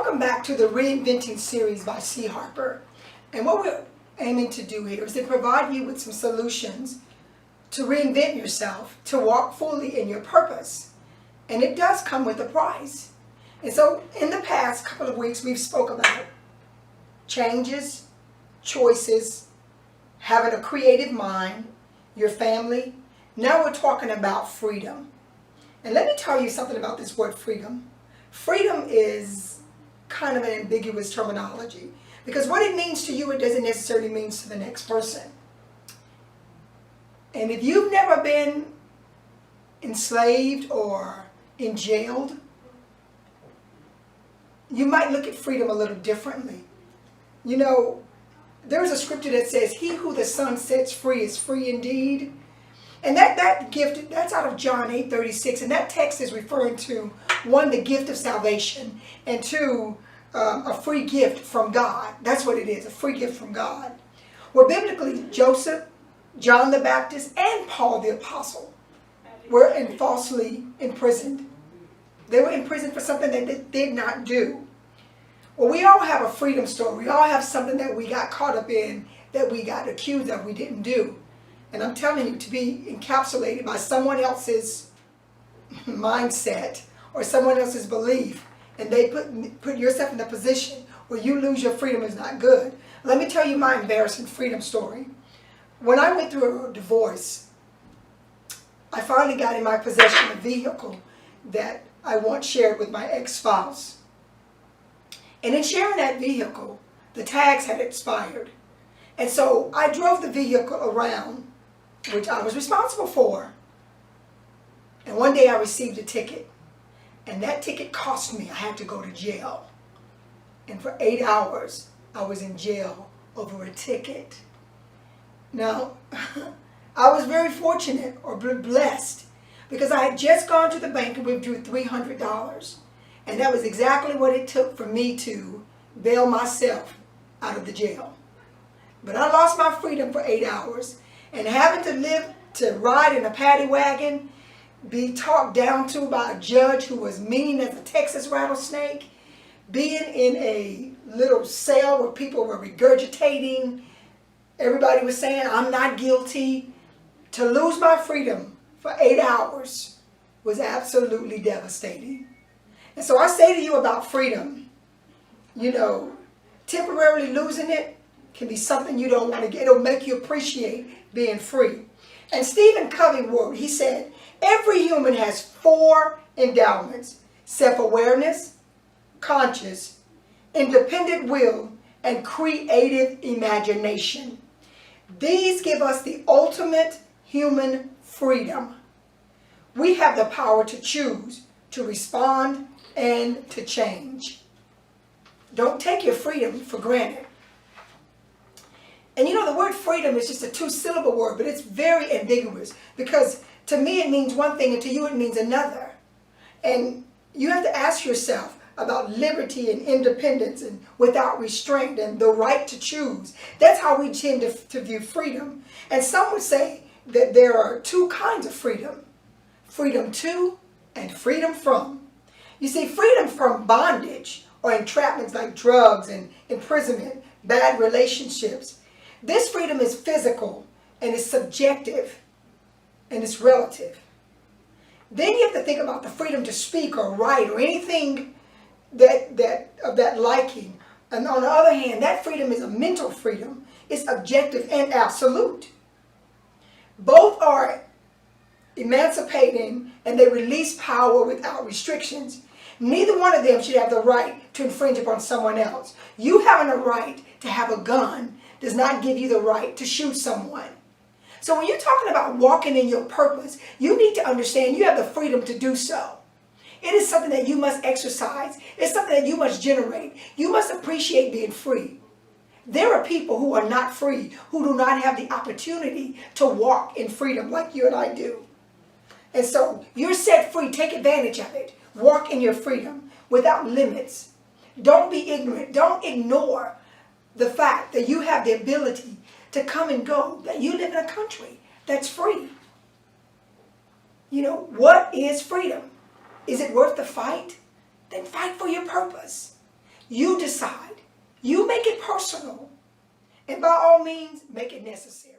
Welcome back to the Reinventing series by Harper. And what we're aiming to do here is to provide you with some solutions to reinvent yourself, to walk fully in your purpose. And it does come with a price. And so in the past couple of weeks, we've spoke about changes, choices, having a creative mind, your family. Now we're talking about freedom. And let me tell you something about this word freedom. Freedom is kind of an ambiguous terminology because what it means to you, it doesn't necessarily mean to the next person. And if you've never been enslaved or jailed, you might look at freedom a little differently. You know, there's a scripture that says, "He who the Son sets free is free indeed." And that gift, that's out of John 8:36. And that text is referring to, one, the gift of salvation, and two, a free gift from God. That's what it is, a free gift from God. Well, biblically, Joseph, John the Baptist, and Paul the Apostle were falsely imprisoned. They were imprisoned for something that they did not do. Well, we all have a freedom story. We all have something that we got caught up in, that we got accused of we didn't do. And I'm telling you, to be encapsulated by someone else's mindset or someone else's belief, and they put yourself in a position where you lose your freedom is not good. Let me tell you my embarrassing freedom story. When I went through a divorce, I finally got in my possession a vehicle that I once shared with my ex-spouse. And in sharing that vehicle, the tags had expired. And so I drove the vehicle around, which I was responsible for. And one day I received a ticket. And that ticket cost me. I had to go to jail. And for 8 hours, I was in jail over a ticket. Now, I was very fortunate or blessed because I had just gone to the bank and withdrew $300. And that was exactly what it took for me to bail myself out of the jail. But I lost my freedom for 8 hours. And having to ride in a paddy wagon, be talked down to by a judge who was mean as a Texas rattlesnake, being in a little cell where people were regurgitating, everybody was saying, "I'm not guilty." To lose my freedom for 8 hours was absolutely devastating. And so I say to you about freedom, you know, temporarily losing it can be something you don't want to get. It'll make you appreciate being free. And Stephen Covey wrote, he said, every human has 4 endowments: self-awareness, conscious, independent will, and creative imagination. These give us the ultimate human freedom. We have the power to choose, to respond, and to change. Don't take your freedom for granted. And you know, the word freedom is just a 2-syllable word, but it's very ambiguous because to me it means one thing and to you it means another. And you have to ask yourself about liberty and independence and without restraint and the right to choose. That's how we tend to view freedom. And some would say that there are 2 kinds of freedom: freedom to and freedom from. You see, freedom from bondage or entrapments like drugs and imprisonment, bad relationships. This freedom is physical and it's subjective and it's relative. Then you have to think about the freedom to speak or write or anything of that liking. And on the other hand, that freedom is a mental freedom. It's objective and absolute. Both are emancipating and they release power without restrictions. Neither one of them should have the right to infringe upon someone else. You having a right to have a gun does not give you the right to shoot someone. So when you're talking about walking in your purpose, you need to understand you have the freedom to do so. It is something that you must exercise. It's something that you must generate. You must appreciate being free. There are people who are not free, who do not have the opportunity to walk in freedom like you and I do. And so you're set free. Take advantage of it. Walk in your freedom without limits. Don't be ignorant. Don't ignore the fact that you have the ability to come and go, that you live in a country that's free. You know, what is freedom? Is it worth the fight? Then fight for your purpose. You decide. You make it personal. And by all means, make it necessary.